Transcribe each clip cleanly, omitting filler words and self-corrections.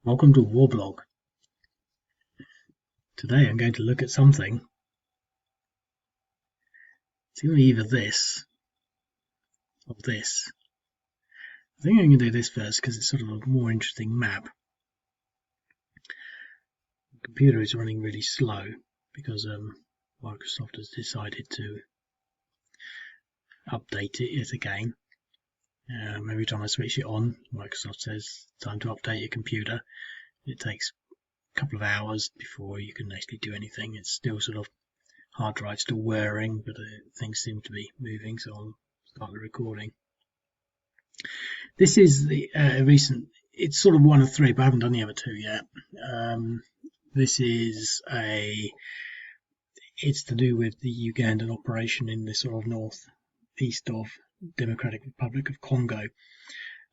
Welcome to Warblog. Today I'm going to look at something. It's either this or this. I think I'm going to do this first because it's sort of a more interesting map. The computer is running really slow because Microsoft has decided to update it yet again. Every time I switch it on, Microsoft says time to update your computer. It takes a couple of hours before you can actually do anything. It's still sort of hard drive still whirring, but things seem to be moving, so I'll start the recording. This is the recent, it's sort of one of three, but I haven't done the other two yet. This is it's to do with the Ugandan operation in the sort of northeast of Democratic Republic of Congo.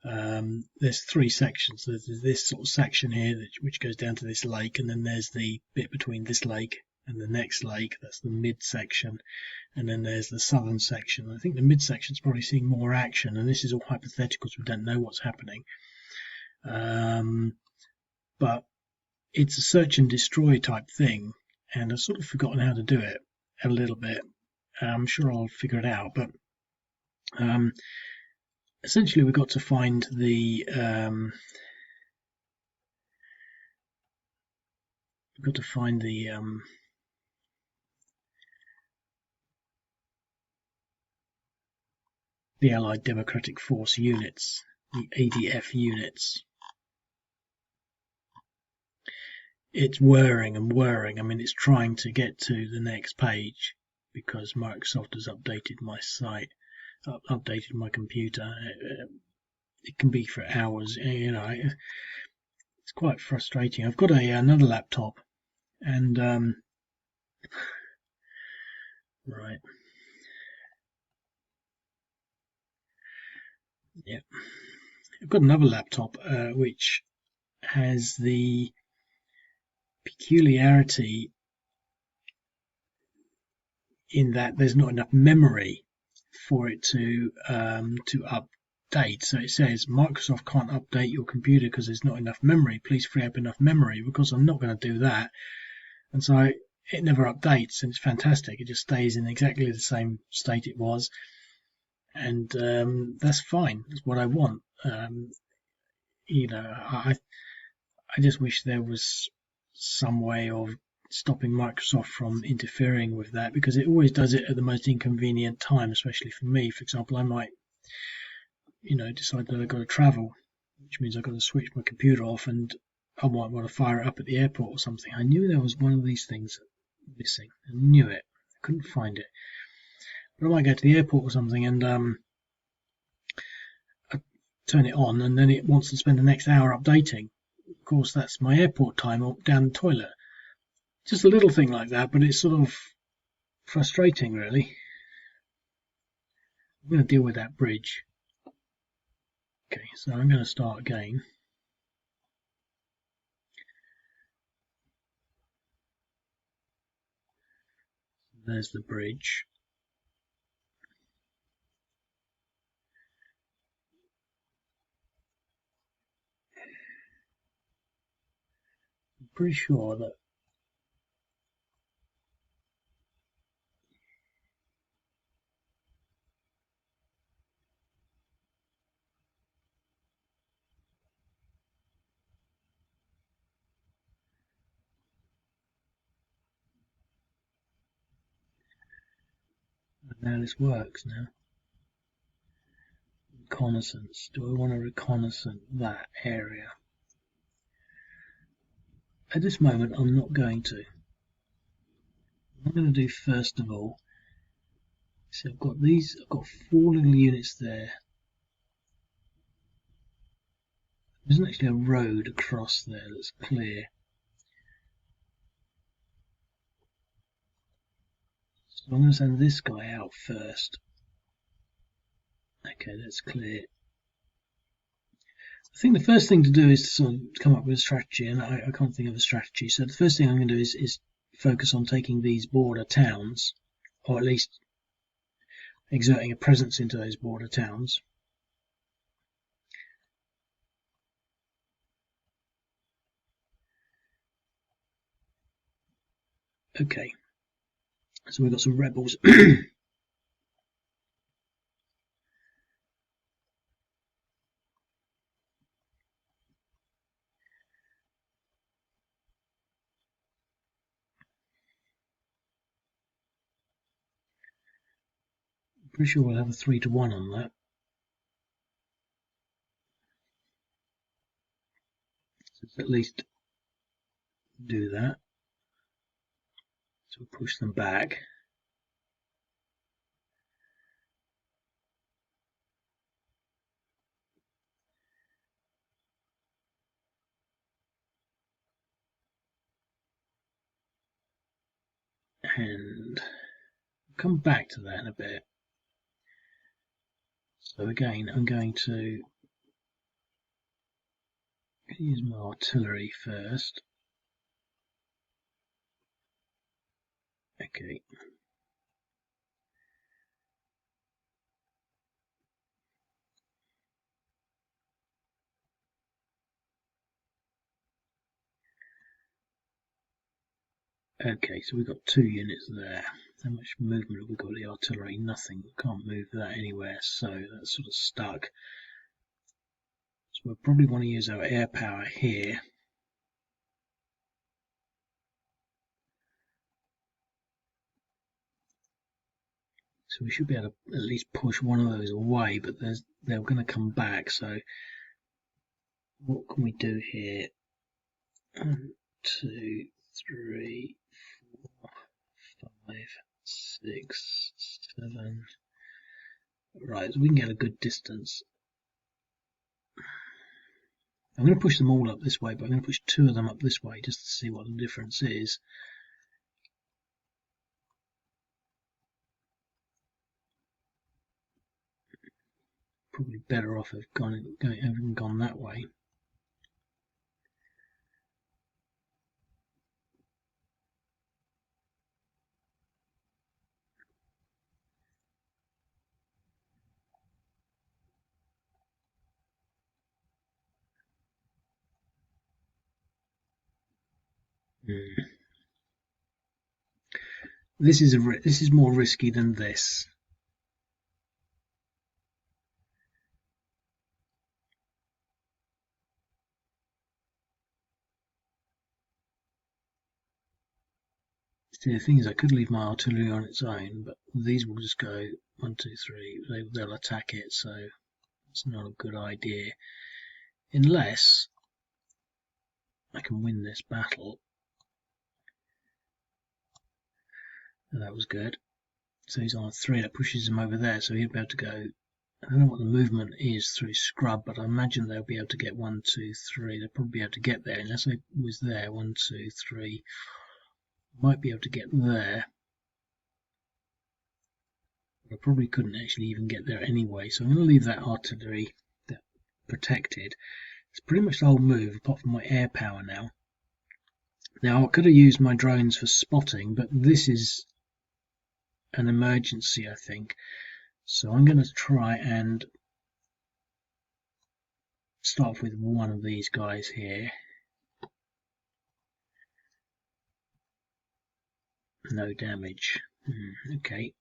There's three sections. There's this sort of section here which goes down to this lake, and then there's the bit between this lake and the next lake. That's the mid section, and then there's the southern section. I think the mid section's probably seeing more action, and this is all hypothetical, so we don't know what's happening. But it's a search and destroy type thing, and I've sort of forgotten how to do it a little bit. I'm sure I'll figure it out, but essentially we've got to find the Allied Democratic Force units, the ADF units. It's whirring and whirring. I mean, it's trying to get to the next page because Microsoft has updated my site, updated my computer. It can be for hours. You know, it's quite frustrating. I've got another laptop, and right. Yeah, I've got another laptop which has the peculiarity in that there's not enough memory for it to update. So it says Microsoft can't update your computer because there's not enough memory. Please free up enough memory. Because I'm not going to do that, and so it never updates, and it's fantastic. It just stays in exactly the same state it was. And that's fine. That's what I want. You know, I just wish there was some way of stopping Microsoft from interfering with that, because it always does it at the most inconvenient time, especially for me. For example, I might, decide that I've got to travel, which means I've got to switch my computer off, and I might want to fire it up at the airport or something. I knew there was one of these things missing. I knew it. I couldn't find it. But I might go to the airport or something, and I turn it on, and then it wants to spend the next hour updating. Of course, that's my airport time or down the toilet. Just a little thing like that, but it's sort of frustrating, really. I'm going to deal with that bridge. Okay, so I'm going to start again. There's the bridge. I'm pretty sure that now this works now. Reconnaissance. Do I want to reconnaissance that area? At this moment, I'm not going to. What I'm going to do first of all, so I've got 4 little units there. There isn't actually a road across there that's clear. So I'm going to send this guy out first. Okay, that's clear. I think the first thing to do is to sort of come up with a strategy, and I can't think of a strategy. So the first thing I'm going to do is focus on taking these border towns, or at least exerting a presence into those border towns. Okay, so we've got some rebels. Pretty sure we'll have a 3-to-1 on that. So let's at least do that. So we'll push them back. And come back to that in a bit. So again, I'm going to use my artillery first. Okay. Okay, so we've got 2 units there. How much movement have we got with the artillery? Nothing. Can't move that anywhere, so that's sort of stuck. So we'll probably want to use our air power here. So we should be able to at least push one of those away, but they're going to come back. So what can we do here? 1, 2, 3, 4, 5, 6, 7. Right, so we can get a good distance. I'm going to push them all up this way, but I'm going to push 2 of them up this way just to see what the difference is. Probably better off having gone that way. This is more risky than this. See, the thing is, I could leave my artillery on its own, but these will just go 1, 2, 3. They'll attack it, so it's not a good idea. Unless I can win this battle. And that was good. So he's on a 3, that pushes him over there, so he'll be able to go. I don't know what the movement is through scrub, but I imagine they'll be able to get 1, 2, 3. They'll probably be able to get there, unless I was there. 1, 2, 3. Might be able to get there. I probably couldn't actually even get there anyway, so I'm going to leave that artillery protected. It's pretty much the whole move, apart from my air power now. Now, I could have used my drones for spotting, but this is an emergency, I think. So I'm going to try and start off with one of these guys here. No damage. Okay.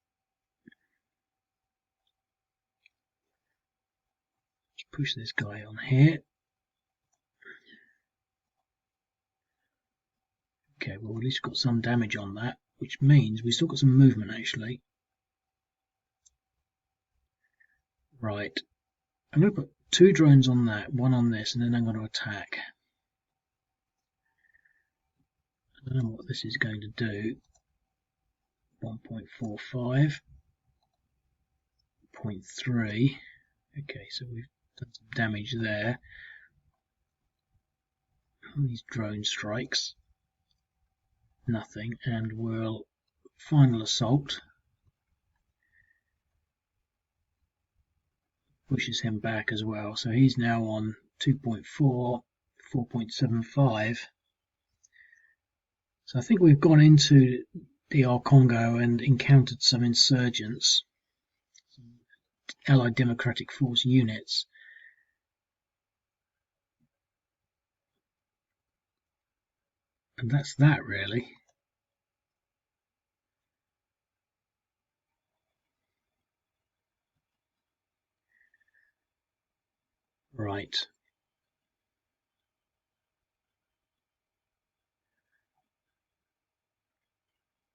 Let's push this guy on here. Okay, well, at least got some damage on that, which means we've still got some movement actually. Right. I'm going to put 2 drones on that, 1 on this, and then I'm going to attack. I don't know what this is going to do. 1.45, 0.3. Okay, so we've done some damage there. These drone strikes. Nothing, and we'll final assault. Pushes him back as well, so he's now on 2.4, 4.75. So I think we've gone into DR Congo and encountered some insurgents, some Allied Democratic Force units. And that's that really. Right.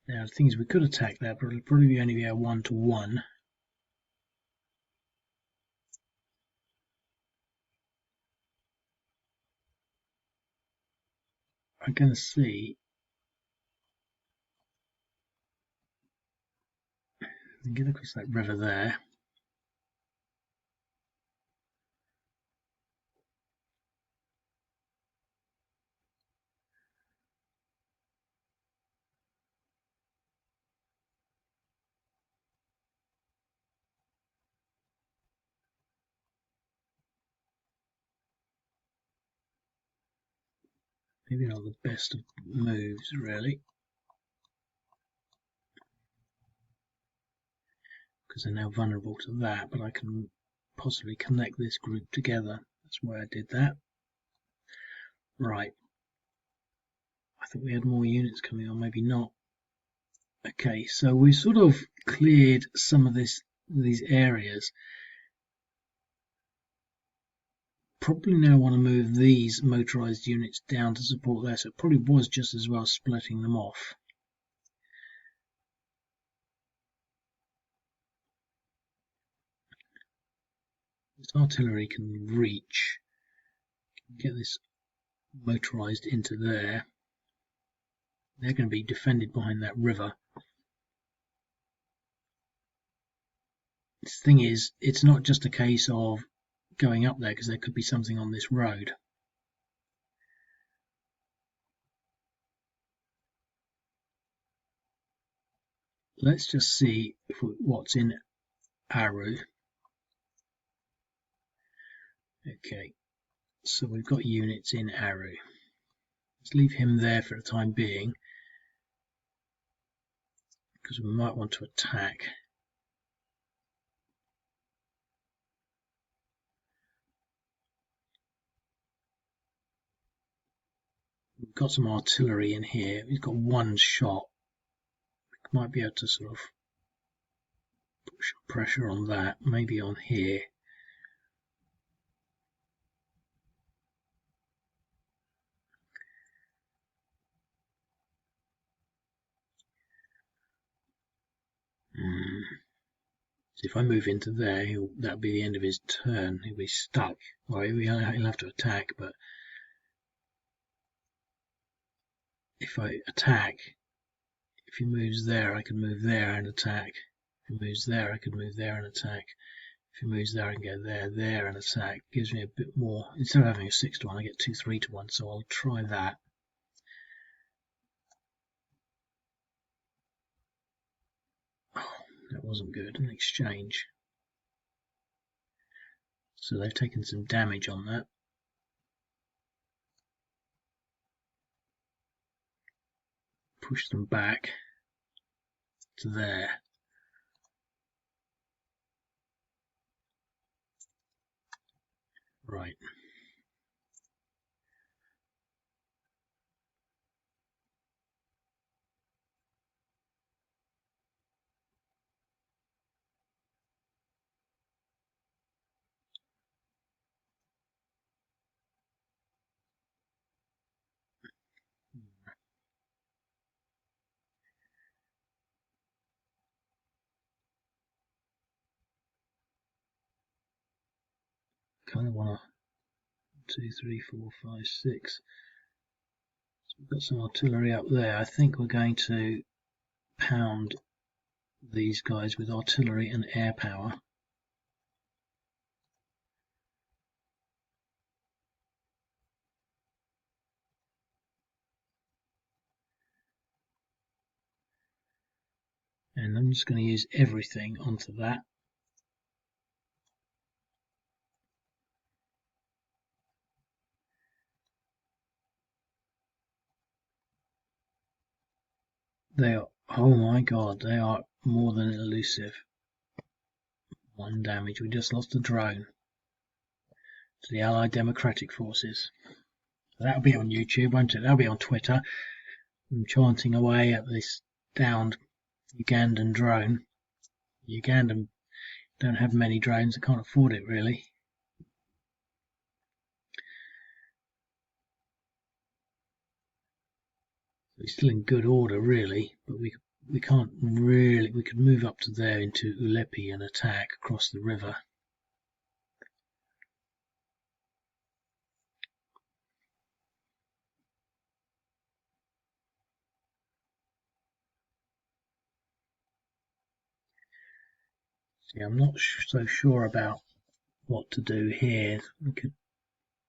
Now the thing is, we could attack that, but it'll probably only be a 1-to-1. I'm going to see. Get across that river there. Maybe not the best of moves, really, because they're now vulnerable to that, but I can possibly connect this group together. That's why I did that. Right. I thought we had more units coming on, maybe not. Okay, so we sort of cleared some of these areas. Probably now want to move these motorized units down to support there, so it probably was just as well splitting them off. This artillery can reach, get this motorized into there. They're going to be defended behind that river. The thing is, it's not just a case of going up there, because there could be something on this road. Let's just see what's in Aru. Okay, so we've got units in Aru. Let's leave him there for the time being, because we might want to attack. We've got some artillery in here. We've got one shot. We might be able to sort of put some pressure on that, maybe on here. So if I move into there, that'll be the end of his turn. He'll be stuck. Well, he'll have to attack, but if I attack, if he moves there, I can move there and attack. If he moves there, I could move there and attack. If he moves there, I can go there and attack. Gives me a bit more. Instead of having a 6-to-1, I get 2 3-to-1, so I'll try that. Oh, that wasn't good. An exchange. So they've taken some damage on that. Push them back to there. Right. Kind of want to 2, 3, 4, 5, 6. So we've got some artillery up there. I think we're going to pound these guys with artillery and air power. And I'm just going to use everything onto that. They are, oh my god, they are more than elusive. 1 damage. We just lost a drone to the Allied Democratic Forces. That'll be on YouTube, won't it? That'll be on Twitter. I'm chanting away at this downed Ugandan drone. Ugandan don't have many drones, they can't afford it really. We're still in good order, really, but we can't really. We could move up to there into Ulepi and attack across the river. See, I'm not so sure about what to do here. We could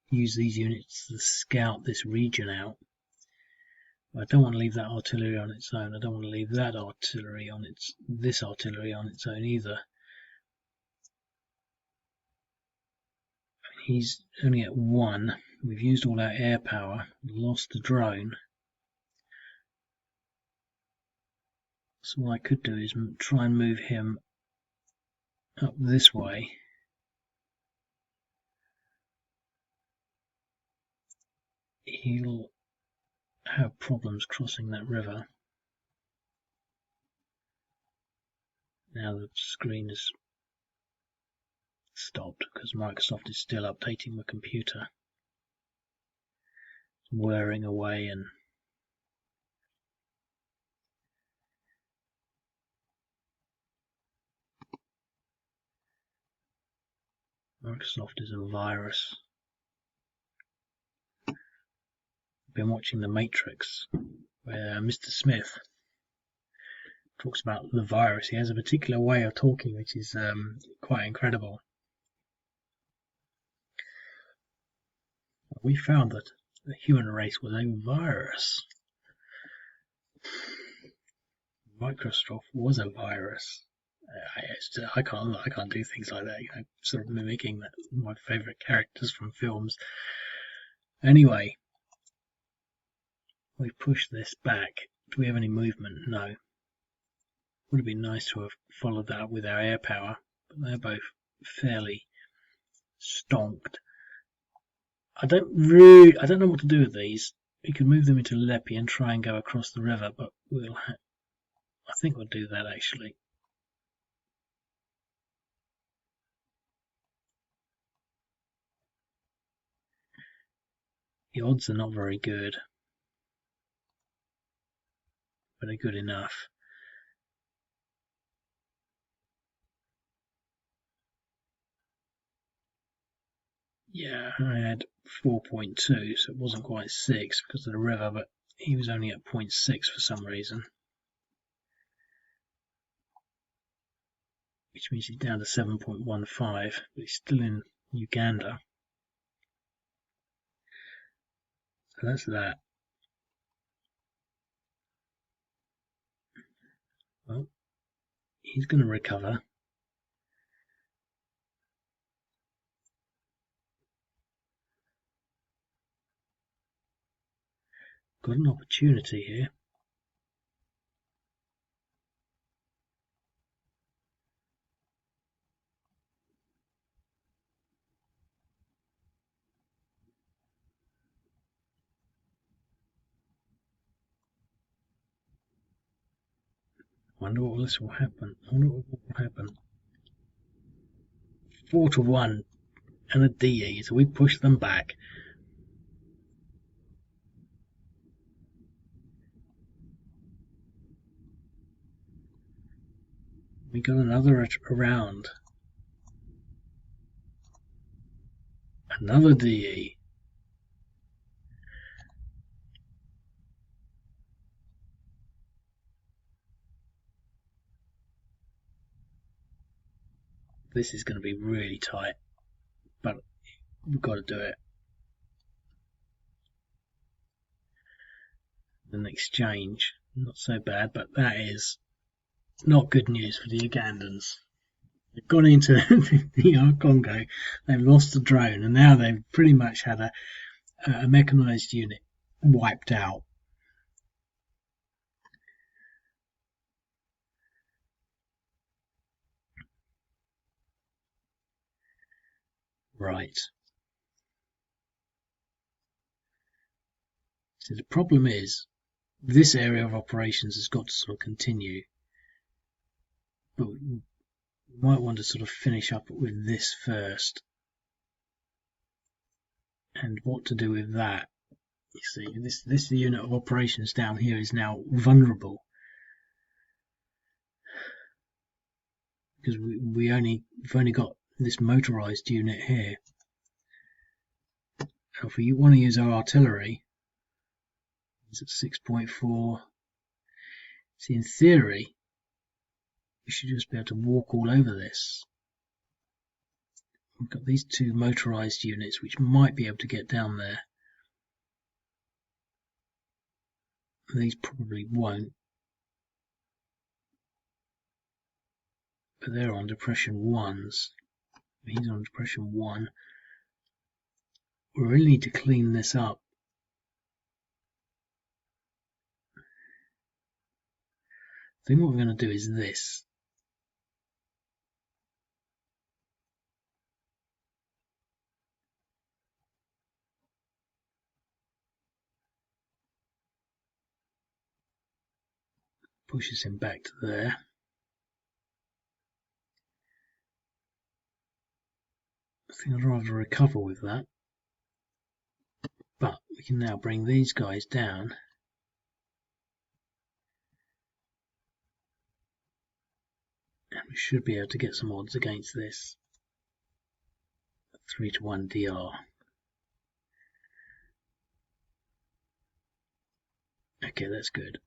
use these units to scout this region out. I don't want to leave that artillery on its own. I don't want to leave that artillery on this artillery on its own either. He's only at 1. We've used all our air power, lost the drone. So what I could do is try and move him up this way. He'll have problems crossing that river. Now the screen is stopped because Microsoft is still updating the computer, whirring away, and Microsoft is a virus. I've been watching The Matrix, where Mr. Smith talks about the virus. He has a particular way of talking which is quite incredible. We found that the human race was a virus. Microsoft was a virus. I can't do things like that, you know, sort of mimicking my favourite characters from films. Anyway, we push this back. Do we have any movement? No. Would have been nice to have followed that up with our air power, but they're both fairly stonked. I don't know what to do with these. We could move them into Lepi and try and go across the river, but I think we'll do that actually. The odds are not very good, but they're good enough. Yeah, I had 4.2, so it wasn't quite 6 because of the river, but he was only at 0.6 for some reason. Which means he's down to 7.15, but he's still in Uganda. So that's that. Well, he's going to recover. Got an opportunity here. Wonder what this will happen. 4-1 and a DE, so we push them back. We got another around. Another DE. This is going to be really tight, but we've got to do it. An exchange, not so bad, but that is not good news for the Ugandans. They've gone into the DR Congo, they've lost the drone, and now they've pretty much had a mechanized unit wiped out. Right. So the problem is, this area of operations has got to sort of continue, but we might want to sort of finish up with this first. And what to do with that You see, this unit of operations down here is now vulnerable because we've only got this motorized unit here. Now, if we want to use our artillery, it's at 6.4. See, in theory, we should just be able to walk all over this. We've got these two motorized units which might be able to get down there. These probably won't, but they're on depression 1s. He's on depression 1. We really need to clean this up. I think what we're going to do is this. Pushes him back to there. I think I'd rather recover with that. But we can now bring these guys down. And we should be able to get some odds against this. 3-1 DR. Okay, that's good.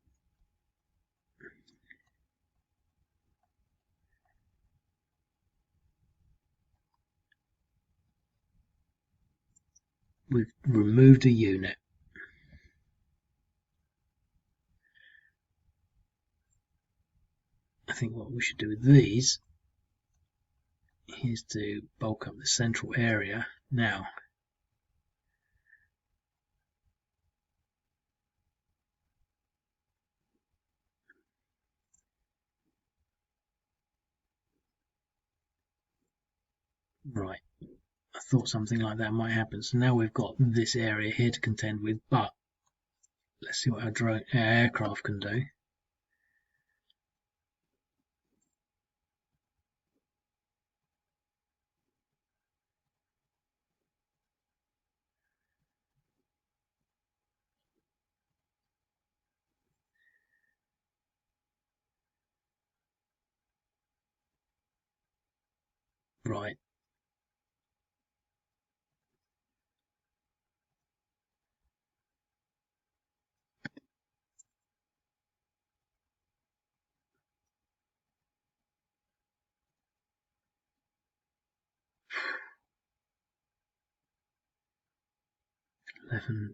We've removed a unit. I think what we should do with these is to bulk up the central area now. Right, I thought something like that might happen. So now we've got this area here to contend with, but let's see what our aircraft can do. Right.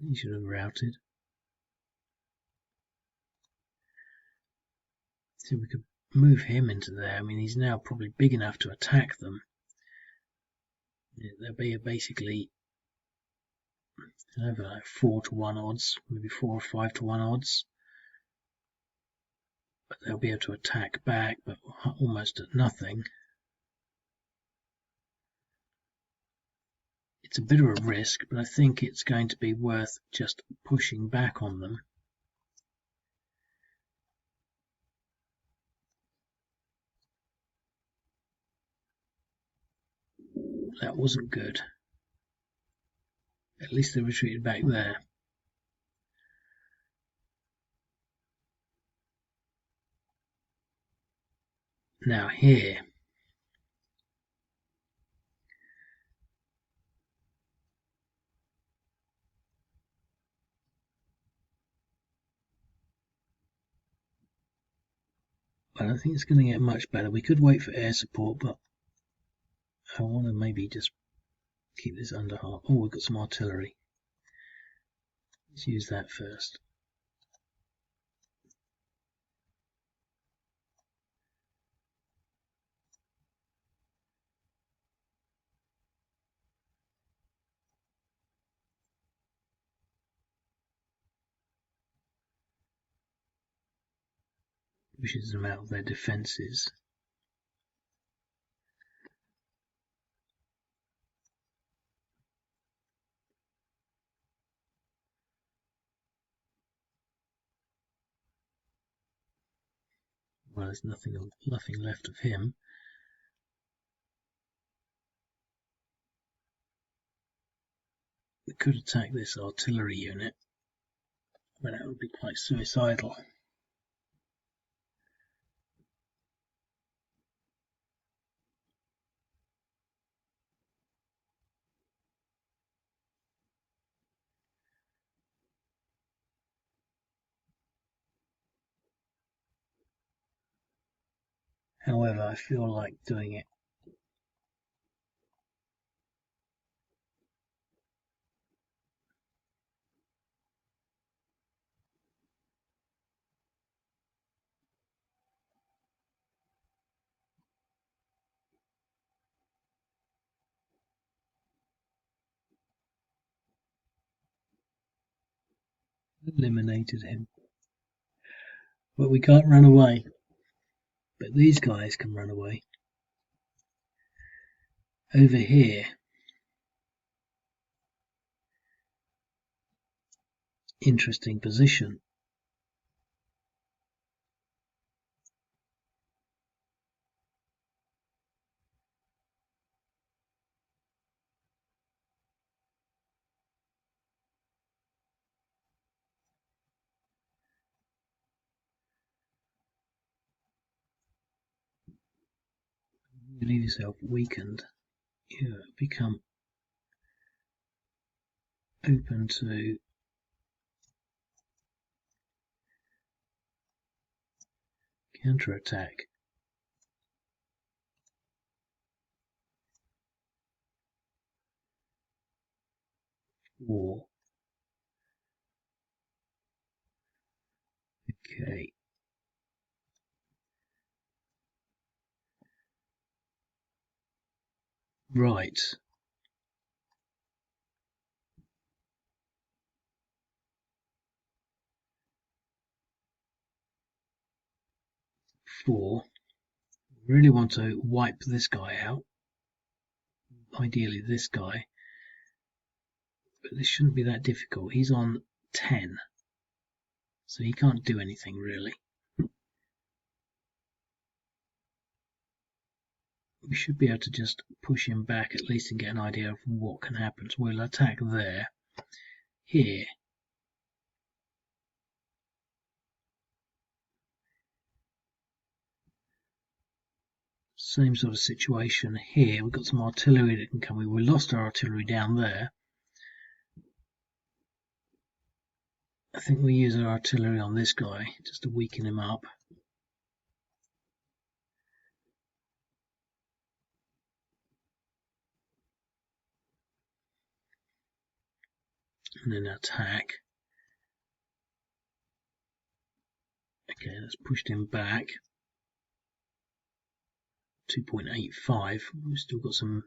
He should have routed. See, we could move him into there. I mean, he's now probably big enough to attack them. They'll be basically, I don't know, 4-1 odds, maybe 4 or 5-1 odds. But they'll be able to attack back, but almost at nothing. It's a bit of a risk, but I think it's going to be worth just pushing back on them. That wasn't good. At least they retreated back there. Now here, I don't think it's going to get much better. We could wait for air support, but I want to maybe just keep this under half. Oh, we've got some artillery. Let's use that first. Pushes them out of their defences. Well, there's nothing left of him. We could attack this artillery unit. Well, that would be quite suicidal. However, I feel like doing it. Eliminated him. But we can't run away. But these guys can run away. Over here, interesting position. You leave yourself weakened, you become open to counterattack. War. Okay. Right. Four. Really want to wipe this guy out. Ideally this guy. But this shouldn't be that difficult. He's on 10. So he can't do anything really. We should be able to just push him back at least and get an idea of what can happen. So we'll attack there. Here. Same sort of situation here. We've got some artillery that can come in. We lost our artillery down there. I think we use our artillery on this guy just to weaken him up. And then attack. Okay, that's pushed him back. 2.85. We've still got some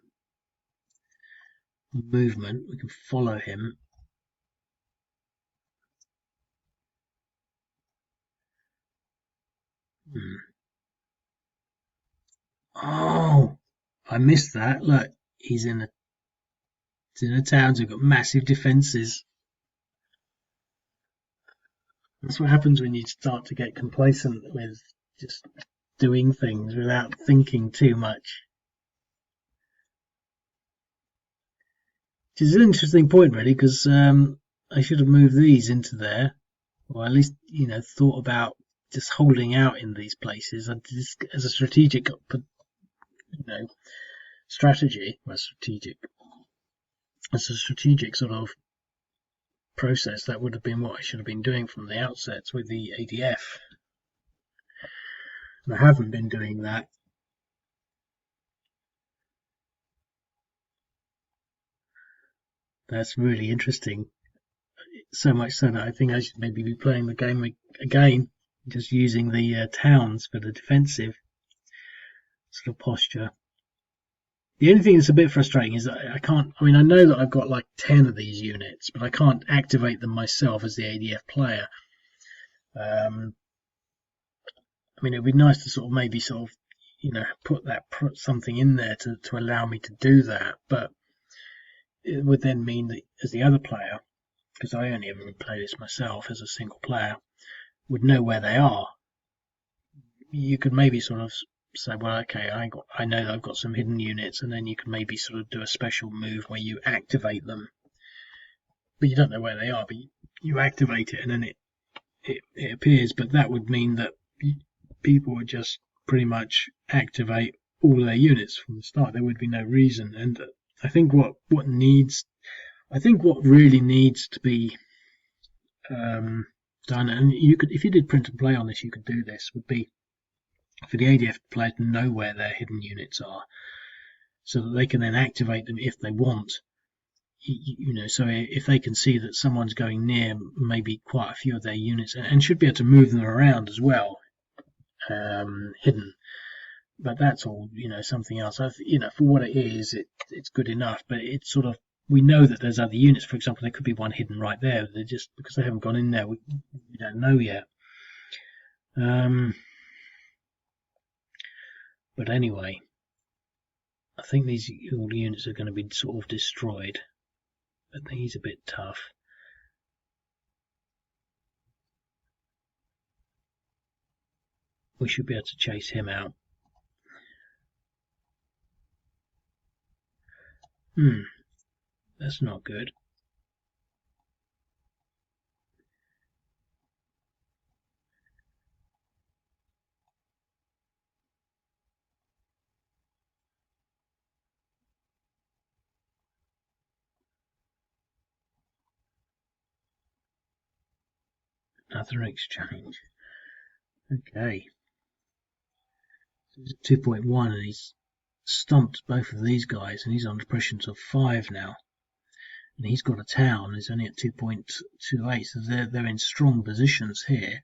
movement. We can follow him. Oh, I missed that. Look, he's in a town. So we've got massive defences. That's what happens when you start to get complacent with just doing things without thinking too much. Which is an interesting point, really, because I should have moved these into there, or at least thought about just holding out in these places as a strategic, strategy. Well, as a strategic sort of process, that would have been what I should have been doing from the outset with the ADF. And I haven't been doing that. That's really interesting. So much so that I think I should maybe be playing the game again, just using the towns for the defensive sort of posture. The only thing that's a bit frustrating is that I can't. I mean, I know that I've got like 10 of these units, but I can't activate them myself as the ADF player. I mean, it would be nice to sort of maybe put something in there to allow me to do that, but it would then mean that as the other player, because I only ever play this myself as a single player, would know where they are. You could maybe sort of say, well, okay, I know that I've got some hidden units, and then you can maybe sort of do a special move where you activate them, but you don't know where they are, but you activate it, and then it appears, but that would mean that people would just pretty much activate all their units from the start. There would be no reason. And I think what really needs to be done, and you could, if you did print and play on this, you could do this, would be for the ADF players to know where their hidden units are, so that they can then activate them if they want. So if they can see that someone's going near maybe quite a few of their units, and should be able to move them around as well, hidden. But that's all, something else. For what it is, it's good enough. But it's sort of, we know that there's other units. For example, there could be one hidden right there. They're just, because they haven't gone in there, we don't know yet. But anyway, I think all the units are going to be sort of destroyed. But he's a bit tough. We should be able to chase him out. That's not good. Another exchange. Okay. So he's at 2.1 and he's stumped both of these guys, and he's on depressions of 5 now. And he's got a town, he's only at 2.28, so they're in strong positions here.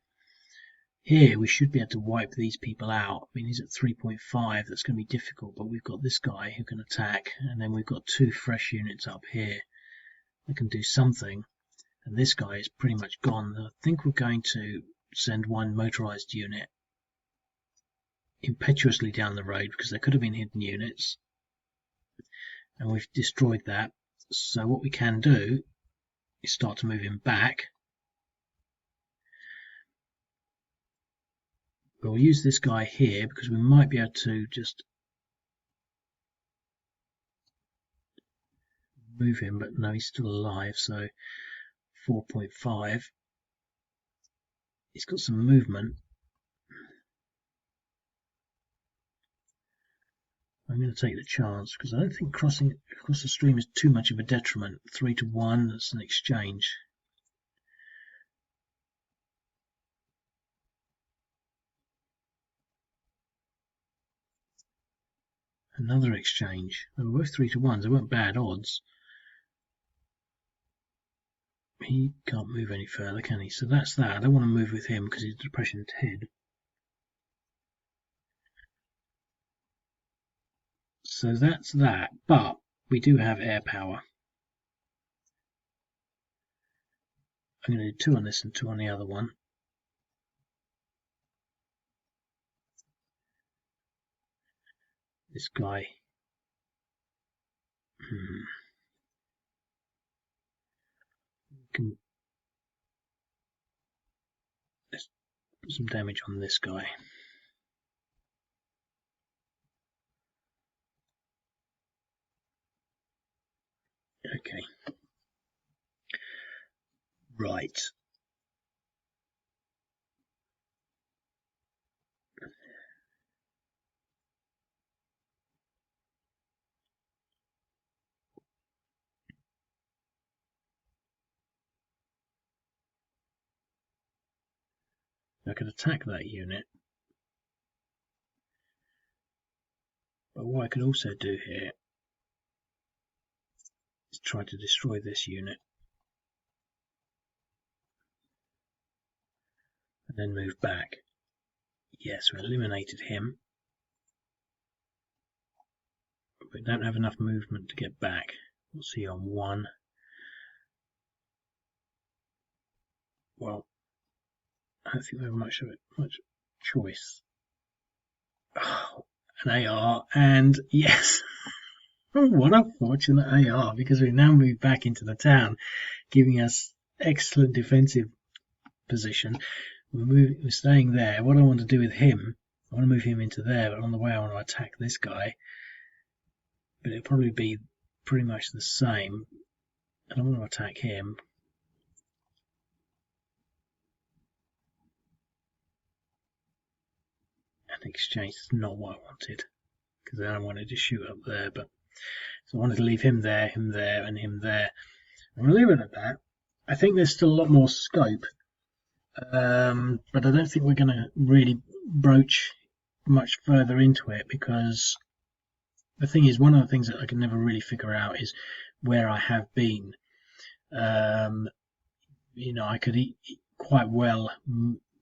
Here we should be able to wipe these people out. I mean, he's at 3.5, that's going to be difficult, but we've got this guy who can attack, and then we've got 2 fresh units up here that can do something. And this guy is pretty much gone. I think we're going to send 1 motorized unit impetuously down the road, because there could have been hidden units, and we've destroyed that. So what we can do is start to move him back. We'll use this guy here because we might be able to just move him, but no, he's still alive, so 4.5. He's got some movement. I'm going to take the chance because I don't think crossing across the stream is too much of a detriment. 3-1, that's an exchange. Another exchange. They were both 3-1s. They weren't bad odds. He can't move any further, can he? So that's that. I don't want to move with him because he's depression 10. So that's that. But we do have air power. I'm going to do 2 on this and 2 on the other one. This guy. Can let's put some damage on this guy. Okay. Right. I could attack that unit. But what I could also do here is try to destroy this unit. And then move back. Yes, we eliminated him. But we don't have enough movement to get back. We'll see on 1. Well, I don't think we have much choice. Oh, an AR, and yes, what a fortunate AR, because we now move back into the town, giving us excellent defensive position. We're staying there. What I want to do with him, I want to move him into there, but on the way I want to attack this guy. But it'll probably be pretty much the same. I don't want to attack him. an exchange. It's not what I wanted, because then I wanted to shoot up there, but so I wanted to leave him there, and him there. I'm going to leave it at that. I think there's still a lot more scope, but I don't think we're going to really broach much further into it, because the thing is, one of the things that I can never really figure out is where I have been. I could quite well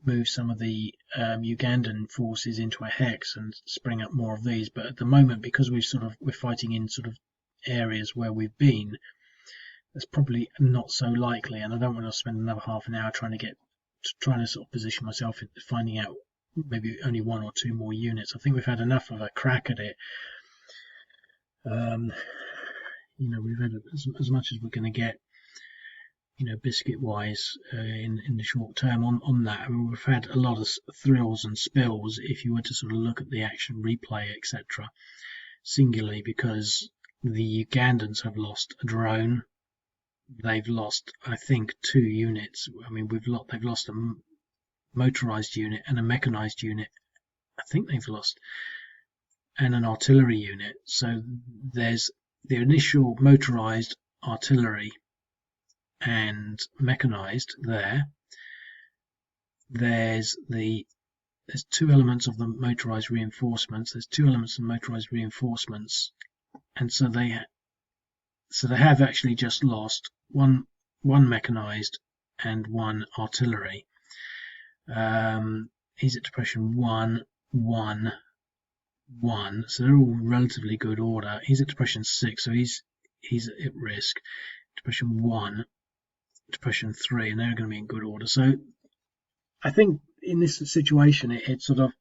move some of the Ugandan forces into a hex and spring up more of these, but at the moment, because we're fighting in sort of areas where we've been, that's probably not so likely, and I don't want to spend another half an hour trying to sort of position myself in finding out maybe only one or two more units. I think we've had enough of a crack at it. We've had as much as we're going to get, biscuit wise, in the short term on that. I mean, we've had a lot of thrills and spills if you were to sort of look at the action replay, etc., singularly, because the Ugandans have lost a drone. They've lost, I think, 2 units. I mean, they've lost a motorized unit and a mechanized unit. I think they've lost, and an artillery unit. So there's the initial motorized, artillery and mechanized there. There's 2 elements of the motorized reinforcements. There's 2 elements of motorized reinforcements, and so they have actually just lost one mechanized and 1 artillery. He's at depression 1, 1, 1, so they're all relatively good order. He's at depression 6, so he's at risk. Depression 1, depression 3, and they're going to be in good order. So I think in this situation, it's sort of,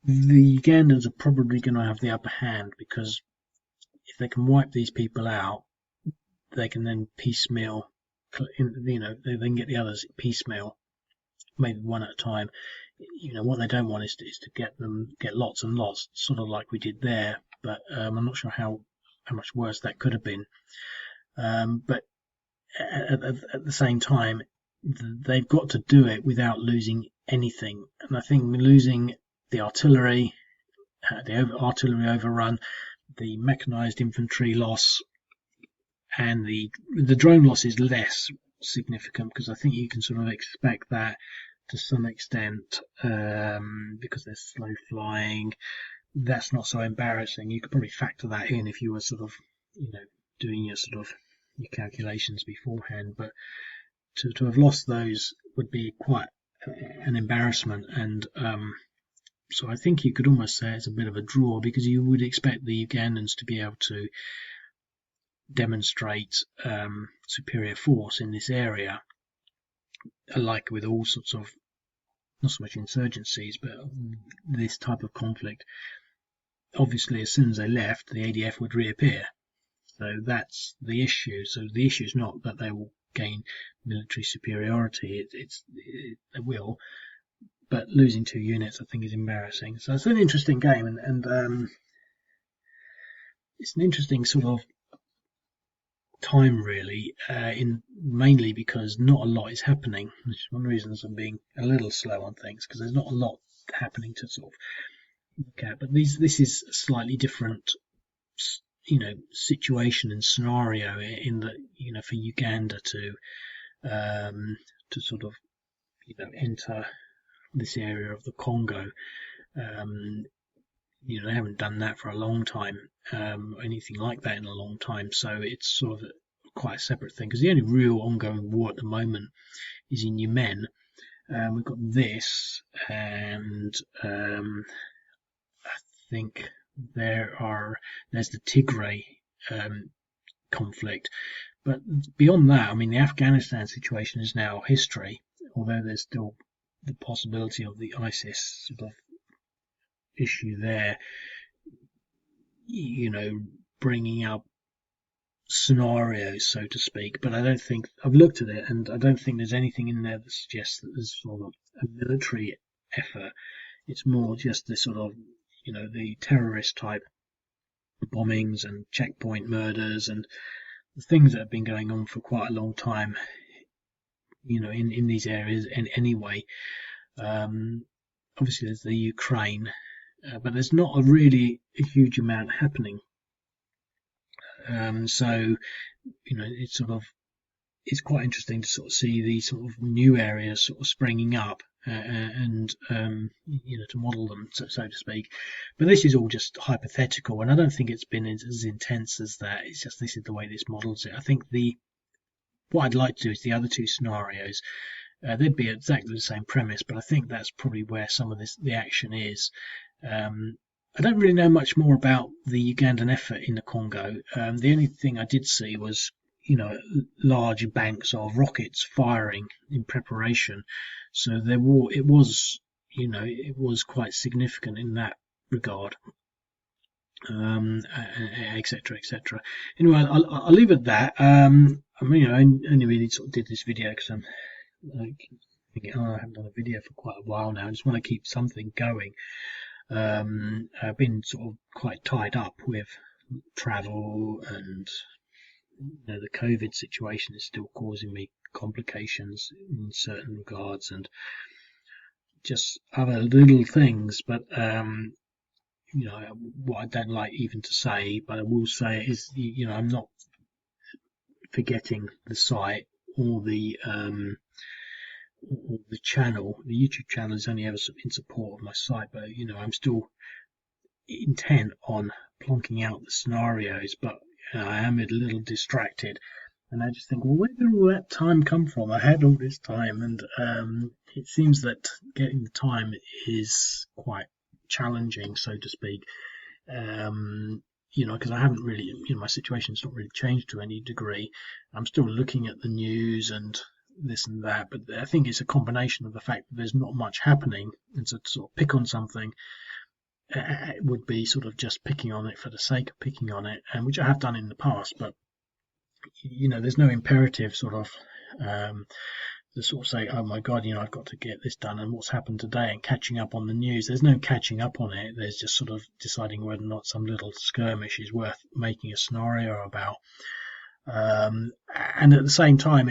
the Ugandans are probably going to have the upper hand, because if they can wipe these people out, they can then piecemeal, they can get the others piecemeal, maybe one at a time. What they don't want is to get lots and lots, sort of like we did there, but I'm not sure how much worse that could have been. But at the same time, they've got to do it without losing anything. And I think losing the artillery, artillery overrun, the mechanized infantry loss, and the drone loss is less significant, because I think you can sort of expect that to some extent, because they're slow flying. That's not so embarrassing. You could probably factor that in if you were sort of, doing your calculations beforehand. But to have lost those would be quite an embarrassment, and so I think you could almost say it's a bit of a draw, because you would expect the Ugandans to be able to demonstrate superior force in this area, like with all sorts of, not so much insurgencies, but this type of conflict. Obviously, as soon as they left, the ADF would reappear. So that's the issue. So the issue is not that they will gain military superiority. They will, but losing 2 units, I think, is embarrassing. So it's an interesting game, and it's an interesting sort of time, really, mainly because not a lot is happening, which is one of the reasons I'm being a little slow on things, because there's not a lot happening to sort of look at. But this is a slightly different, situation and scenario, in that, for Uganda to sort of, enter this area of the Congo. They haven't done that for a long time, anything like that in a long time. So it's sort of quite a separate thing, because the only real ongoing war at the moment is in Yemen. We've got this, and I think there's the Tigray conflict. But beyond that, I mean, the Afghanistan situation is now history, although there's still the possibility of the ISIS sort of issue there, bringing up scenarios, so to speak. But I don't think, I've looked at it, and I don't think there's anything in there that suggests that there's sort of a military effort. It's more just the sort of, the terrorist type bombings and checkpoint murders and the things that have been going on for quite a long time, in these areas. And anyway, Obviously, there's the Ukraine, but there's not really a huge amount happening. So, it's quite interesting to sort of see these sort of new areas sort of springing up, and to model them, so to speak. But this is all just hypothetical, and I don't think it's been as intense as that. It's just this is the way this models it. I think what I'd like to do is the other two scenarios. They'd be exactly the same premise, but I think that's probably where some of the action is. I don't really know much more about the Ugandan effort in the Congo. The only thing I did see was, large banks of rockets firing in preparation. So it was quite significant in that regard, etc., etc. Anyway, I'll leave it at that. I only really sort of did this video because I'm thinking, I haven't done a video for quite a while now. I just want to keep something going. I've been sort of quite tied up with travel, and the COVID situation is still causing me complications in certain regards, and just other little things. But what I don't like even to say, but I will say is, I'm not forgetting the site or the channel. The YouTube channel is only ever in support of my site, but I'm still intent on plonking out the scenarios, but I am a little distracted, and I just think, well, where did all that time come from? I had all this time, and it seems that getting the time is quite challenging, so to speak. Because I haven't really, my situation's not really changed to any degree. I'm still looking at the news and this and that, but I think it's a combination of the fact that there's not much happening, and so to sort of pick on something would be sort of just picking on it for the sake of picking on it, and which I have done in the past. But there's no imperative sort of to sort of say, oh my god, I've got to get this done, and what's happened today, and catching up on the news. There's no catching up on it. There's just sort of deciding whether or not some little skirmish is worth making a scenario about. And at the same time,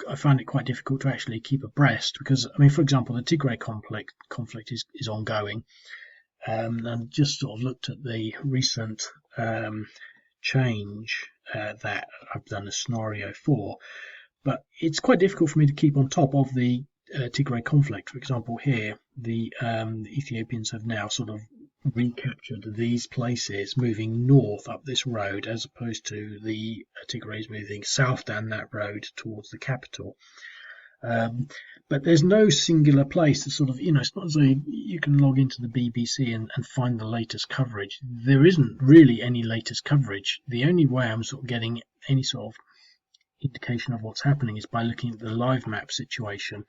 I find it quite difficult to actually keep abreast, because, for example, the Tigray conflict is ongoing. And just sort of looked at the recent change that I've done a scenario for, but it's quite difficult for me to keep on top of the Tigray conflict. For example, here the Ethiopians have now sort of recaptured these places, moving north up this road, as opposed to the Tigrays moving south down that road towards the capital. But there's no singular place to sort of, it's not as though you can log into the BBC and find the latest coverage. There isn't really any latest coverage. The only way I'm sort of getting any sort of indication of what's happening is by looking at the live map situation,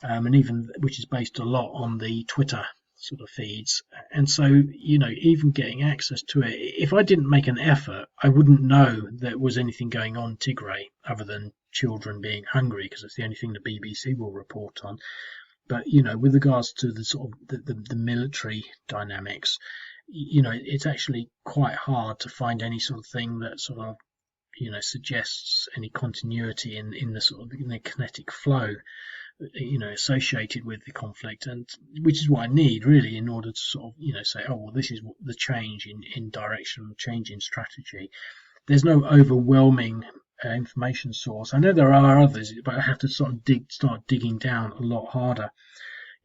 and even, which is based a lot on the Twitter sort of feeds. And so, even getting access to it, if I didn't make an effort, I wouldn't know there was anything going on in Tigray other than children being hungry, because it's the only thing the BBC will report on. But with regards to the sort of the military dynamics, it's actually quite hard to find any sort of thing that sort of suggests any continuity in the sort of the kinetic flow associated with the conflict, and which is what I need really in order to sort of say, oh well, this is what the change in direction, change in strategy. There's no overwhelming information source. I know there are others, but I have to sort of start digging down a lot harder.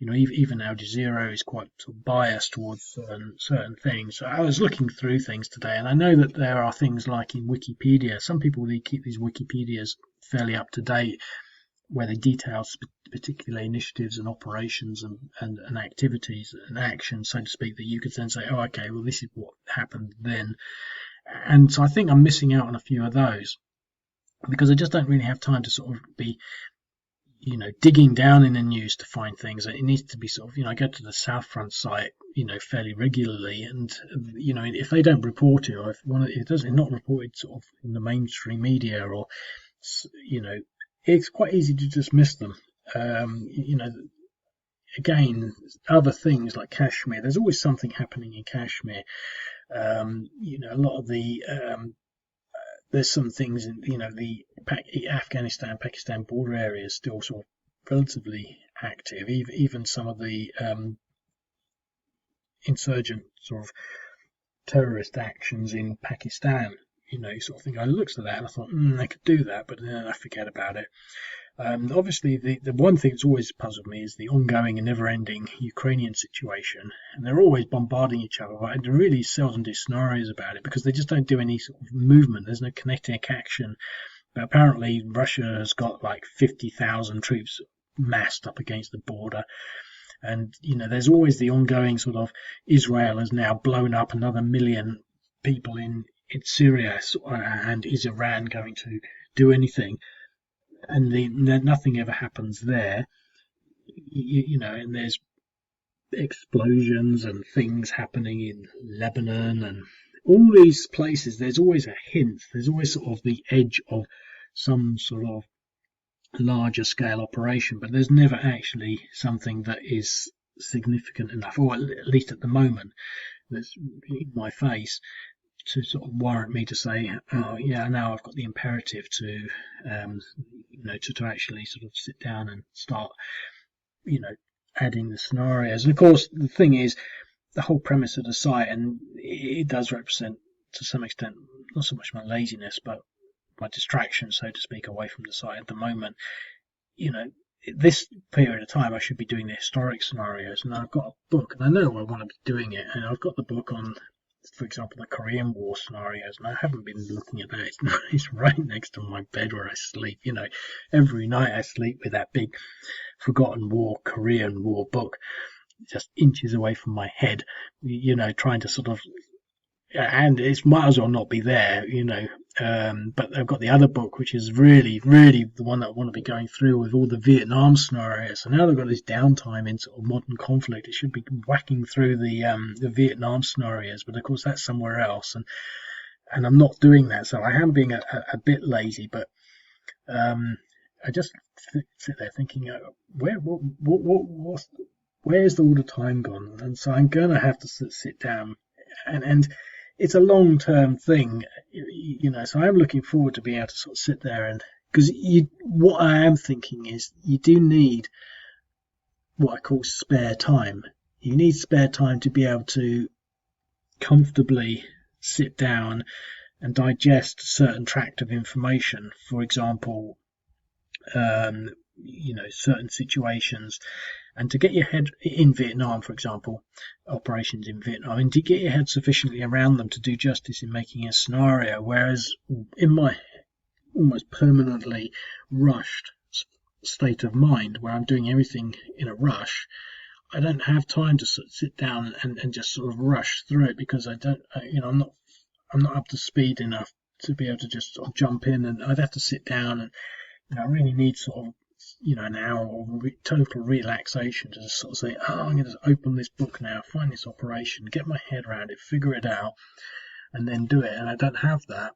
Even Al Jazeera is quite sort of biased towards certain things. So I was looking through things today, and I know that there are things like in Wikipedia. Some people, they keep these Wikipedias fairly up to date, where they detail particular initiatives and operations and activities and actions, so to speak, that you could then say, oh, okay, well, this is what happened then. And so I think I'm missing out on a few of those, because I just don't really have time to sort of be digging down in the news to find things. It needs to be sort of, I go to the South Front site, fairly regularly, and if they don't report it, or if it's not reported sort of in the mainstream media, or it's quite easy to dismiss them. Again, other things like Kashmir, there's always something happening in Kashmir. A lot of the there's some things in the Afghanistan-Pakistan border area is still sort of relatively active. Even some of the insurgent sort of terrorist actions in Pakistan, sort of thing. I looked at that and I thought, they could do that, but then I forget about it. Obviously, the one thing that's always puzzled me is the ongoing and never-ending Ukrainian situation, and they're always bombarding each other. But I really seldom do scenarios about it because they just don't do any sort of movement. There's no kinetic action. But apparently, Russia has got like 50,000 troops massed up against the border, and there's always the ongoing sort of Israel has now blown up another million people in Syria, and is Iran going to do anything? And nothing ever happens there, and there's explosions and things happening in Lebanon and all these places. There's always a hint, there's always sort of the edge of some sort of larger scale operation, but there's never actually something that is significant enough, or at least at the moment, that's in my face to sort of warrant me to say, oh yeah, now I've got the imperative to, to actually sort of sit down and start, adding the scenarios. And of course, the thing is, the whole premise of the site, and it does represent to some extent not so much my laziness, but my distraction, so to speak, away from the site at the moment. This period of time I should be doing the historic scenarios, and I've got a book, and I know I want to be doing it, and I've got the book on, for example, the Korean War scenarios, and I haven't been looking at that. It's right next to my bed where I sleep. Every night I sleep with that big Forgotten War, Korean War book just inches away from my head, trying to sort of, and it might as well not be there, but I've got the other book, which is really, really the one that I want to be going through with all the Vietnam scenarios. So now they've got this downtime in sort of modern conflict, it should be whacking through the Vietnam scenarios, but of course that's somewhere else, and I'm not doing that. So I am being a bit lazy, but I just sit there thinking, where's all the time gone? And so I'm going to have to sit down, and it's a long-term thing, so I'm looking forward to being able to sort of sit there, and because what I am thinking is you do need what I call spare time. You need spare time to be able to comfortably sit down and digest a certain tract of information. For example, certain situations, and to get your head in Vietnam, for example, operations in Vietnam, and to get your head sufficiently around them to do justice in making a scenario. Whereas in my almost permanently rushed state of mind, where I'm doing everything in a rush, I don't have time to sit down and just sort of rush through it, because I'm not up to speed enough to be able to just sort of jump in, and I'd have to sit down, and I really need sort of an hour of total relaxation to just sort of say, I'm going to open this book now, find this operation, get my head around it, figure it out, and then do it. And I don't have that.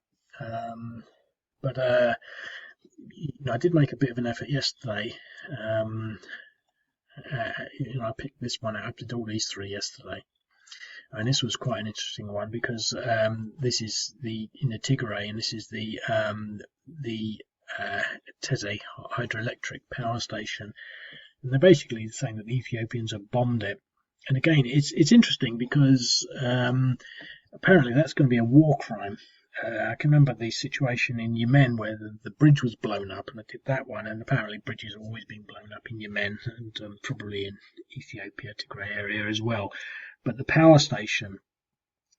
But I did make a bit of an effort yesterday. I picked this one out. I did all these three yesterday. And this was quite an interesting one, because this is in the Tigray, and this is the Teze hydroelectric power station, and they're basically saying that the Ethiopians have bombed it. And again, it's interesting because apparently that's going to be a war crime. I can remember the situation in Yemen where the bridge was blown up, and I did that one, and apparently bridges have always been blown up in Yemen, and probably in Ethiopia, Tigray area as well. But the power station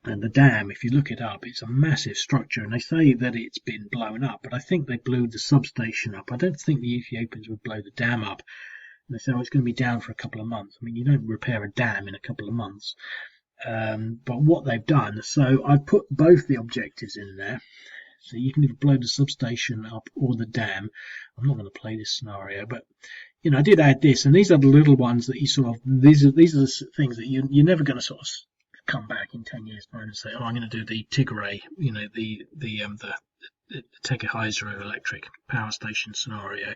and the dam, if you look it up, it's a massive structure, and they say that it's been blown up, but I think they blew the substation up. I don't think the Ethiopians would blow the dam up. And they say, it's going to be down for a couple of months. I mean, you don't repair a dam in a couple of months. But what they've done, so I've put both the objectives in there. So you can either blow the substation up or the dam. I'm not going to play this scenario, but I did add this, and these are the little ones that you sort of, these are the things that you're never going to sort of come back in 10 years time and say, I'm going to do the Tigray, the Tege hydroelectric power station scenario.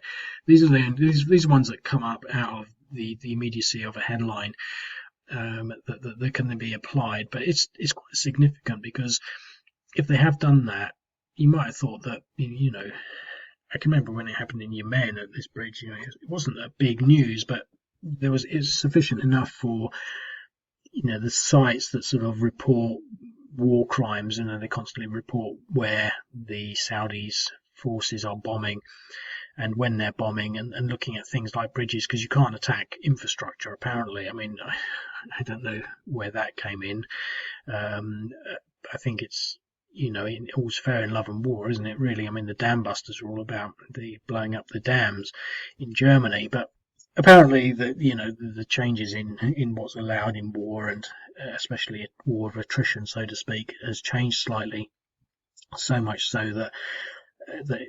These are ones that come up out of the immediacy of a headline, that can then be applied. But it's quite significant, because if they have done that, you might have thought that, I can remember when it happened in Yemen at this bridge, it wasn't a big news, but it's sufficient enough for the sites that sort of report war crimes, and they constantly report where the Saudis forces are bombing and when they're bombing, and looking at things like bridges, because you can't attack infrastructure apparently. I mean, I don't know where that came in. I think it's all's fair in love and war, isn't it, really? I mean, the dam busters are all about the blowing up the dams in Germany, but apparently the changes in what's allowed in war, and especially a war of attrition, so to speak, has changed slightly, so much so that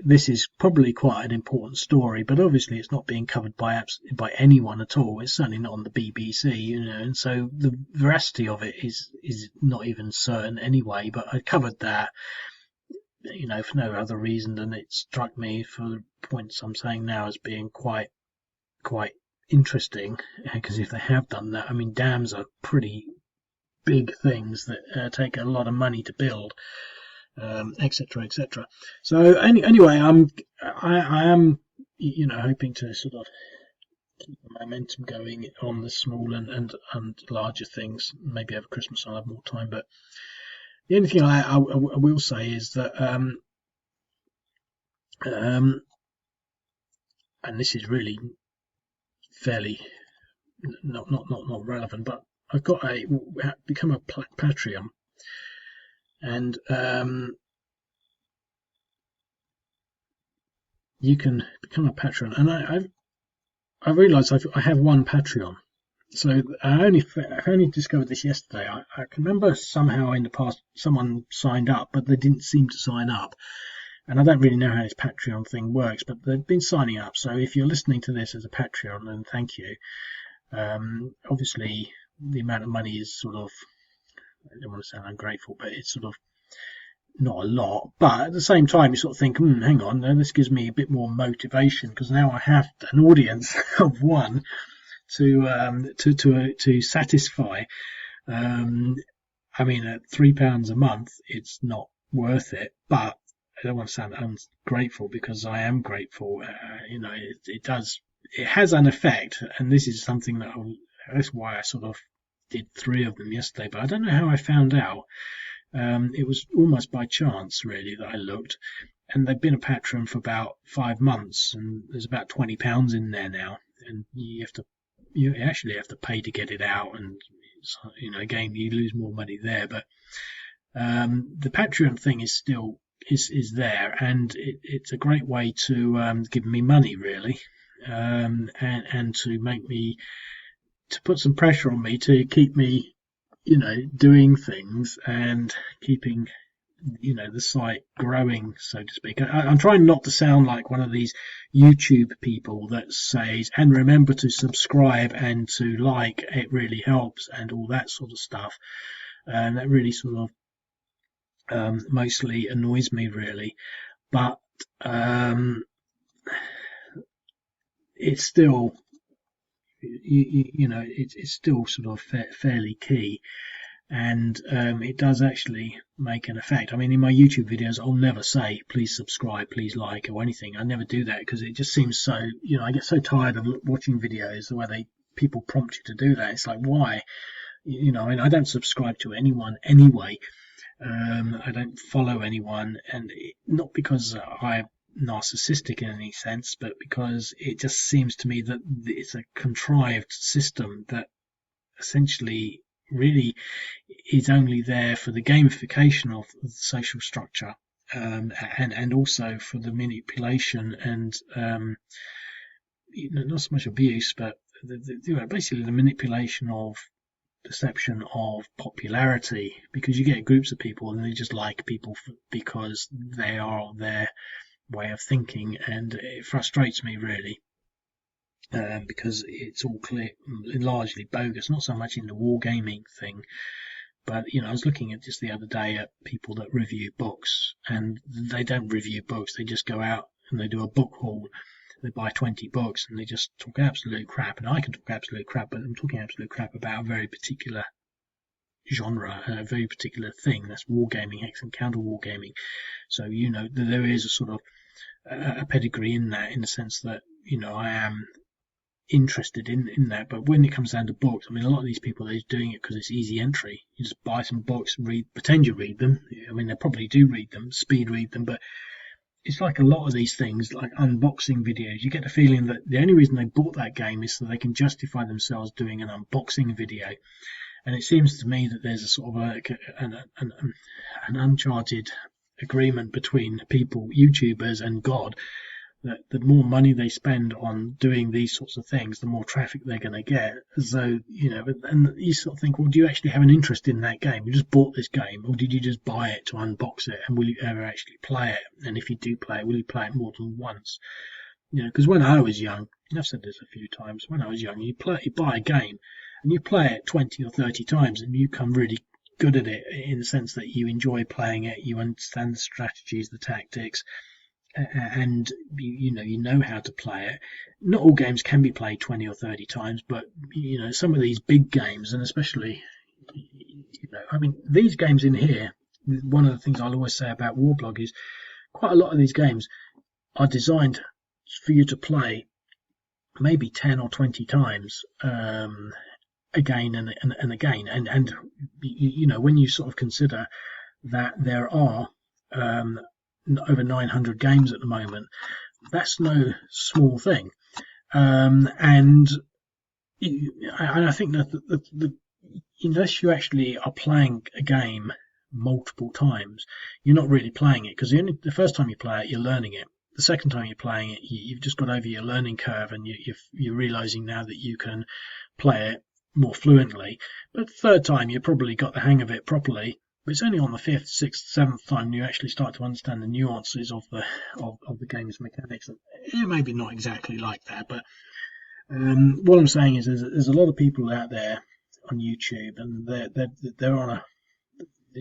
this is probably quite an important story, but obviously it's not being covered by anyone at all. It's certainly not on the BBC, and so the veracity of it is not even certain anyway. But I covered that, for no other reason than it struck me, for the points I'm saying now, as being quite interesting, because if they have done that, I mean, dams are pretty big things that take a lot of money to build, etc., etc. So anyway, I am hoping to sort of keep the momentum going on the small and larger things. Maybe over Christmas I'll have more time, but the only thing I will say is that and this is really fairly not relevant, but I've become a Patreon, and you can become a patron, and I realised I have one Patreon. So I only discovered this yesterday. I can remember somehow in the past someone signed up, but they didn't seem to sign up. And I don't really know how this Patreon thing works, but they've been signing up. So if you're listening to this as a Patreon, then thank you. Obviously, the amount of money is sort of, I don't want to sound ungrateful, but it's sort of not a lot. But at the same time, you sort of think, hang on, this gives me a bit more motivation, because now I have an audience of one to satisfy. I mean, at £3 a month, it's not worth it, but I don't want to sound ungrateful, because I am grateful. It has an effect, and this is something that's why I sort of did 3 of them yesterday, but I don't know how I found out. It was almost by chance, really, that I looked, and they've been a patron for about 5 months, and there's about £20 in there now, and you actually have to pay to get it out, and again, you lose more money there, but the Patreon thing is still is there, and it's a great way to give me money, really, and to make me, to put some pressure on me to keep me doing things and keeping the site growing, so to speak. I'm trying not to sound like one of these YouTube people that says, and remember to subscribe and to like, it really helps, and all that sort of stuff, and that really sort of mostly annoys me, really. But it's still it's still sort of fairly key, and it does actually make an effect. I mean, in my YouTube videos, I'll never say please subscribe, please like, or anything. I never do that, because it just seems so, I get so tired of watching videos where people prompt you to do that. It's like, why? And I don't subscribe to anyone anyway. I don't follow anyone, and not because I'm narcissistic in any sense, but because it just seems to me that it's a contrived system that essentially really is only there for the gamification of the social structure, and also for the manipulation and not so much abuse, but basically the manipulation of perception of popularity, because you get groups of people and they just like people because they are their way of thinking, and it frustrates me, really, because it's all clear, largely bogus. Not so much in the wargaming thing, but I was looking at just the other day at people that review books, and they don't review books, they just go out and they do a book haul. They buy 20 books and they just talk absolute crap. And I can talk absolute crap, but I'm talking absolute crap about a very particular genre, a very particular thing. That's wargaming, hex and counter wargaming. So there is a sort of a pedigree in that, in the sense that I am interested in that. But when it comes down to books, I mean, a lot of these people, they're doing it because it's easy entry. You just buy some books, pretend you read them. I mean, they probably do read them, speed read them, but it's like a lot of these things, like unboxing videos. You get the feeling that the only reason they bought that game is so they can justify themselves doing an unboxing video. And it seems to me that there's a sort of an uncharted agreement between people, YouTubers, and God, that the more money they spend on doing these sorts of things, the more traffic they're going to get. So, and you sort of think, well, do you actually have an interest in that game? You just bought this game, or did you just buy it to unbox it? And will you ever actually play it? And if you do play it, will you play it more than once? Because when I was young, and I've said this a few times, when I was young, you buy a game and you play it 20 or 30 times and you become really good at it, in the sense that you enjoy playing it, you understand the strategies, the tactics, and you know how to play it. Not all games can be played 20 or 30 times, but some of these big games, and especially I mean, these games in here, one of the things I'll always say about Warblog is quite a lot of these games are designed for you to play maybe 10 or 20 times, again and again, and when you sort of consider that there are over 900 games at the moment, that's no small thing. And I think that unless you actually are playing a game multiple times, you're not really playing it, because the first time you play it, you're learning it. The second time you're playing it, you've just got over your learning curve, and you're realizing now that you can play it more fluently. But the third time, you probably got the hang of it properly. But it's only on the fifth, sixth, seventh time you actually start to understand the nuances of the game's mechanics. And maybe not exactly like that, but what I'm saying is there's a lot of people out there on YouTube, and they're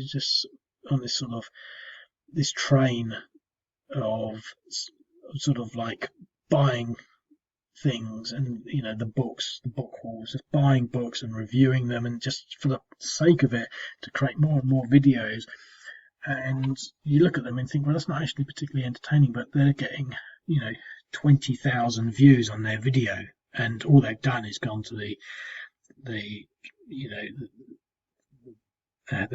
just on this sort of this train of sort of like buying things, and the book hauls, just buying books and reviewing them, and just for the sake of it, to create more and more videos. And you look at them and think, well, that's not actually particularly entertaining, but they're getting 20,000 views on their video, and all they've done is gone to the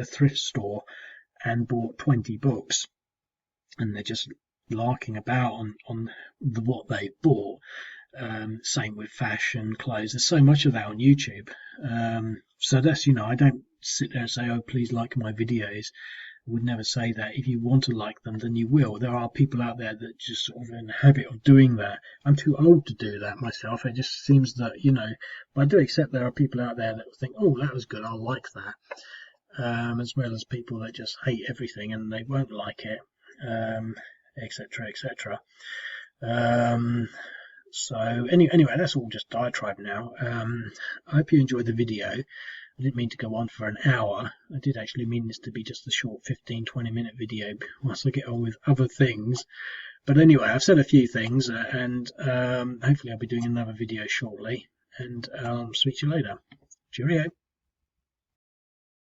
thrift store and bought 20 books, and they're just larking about on what they bought. Same with fashion, clothes. There's so much of that on YouTube. So that's, I don't sit there and say, oh, please like my videos. I would never say that. If you want to like them, then you will. There are people out there that just sort of in the habit of doing that. I'm too old to do that myself. It just seems that, but I do accept there are people out there that think, oh, that was good, I'll like that. As well as people that just hate everything and they won't like it, etc., etc. So anyway, that's all just diatribe now. I hope you enjoyed the video. I didn't mean to go on for an hour. I did actually mean this to be just a short 15-20 minute video once I get on with other things. But anyway, I've said a few things, and hopefully I'll be doing another video shortly, and I'll speak to you later. Cheerio.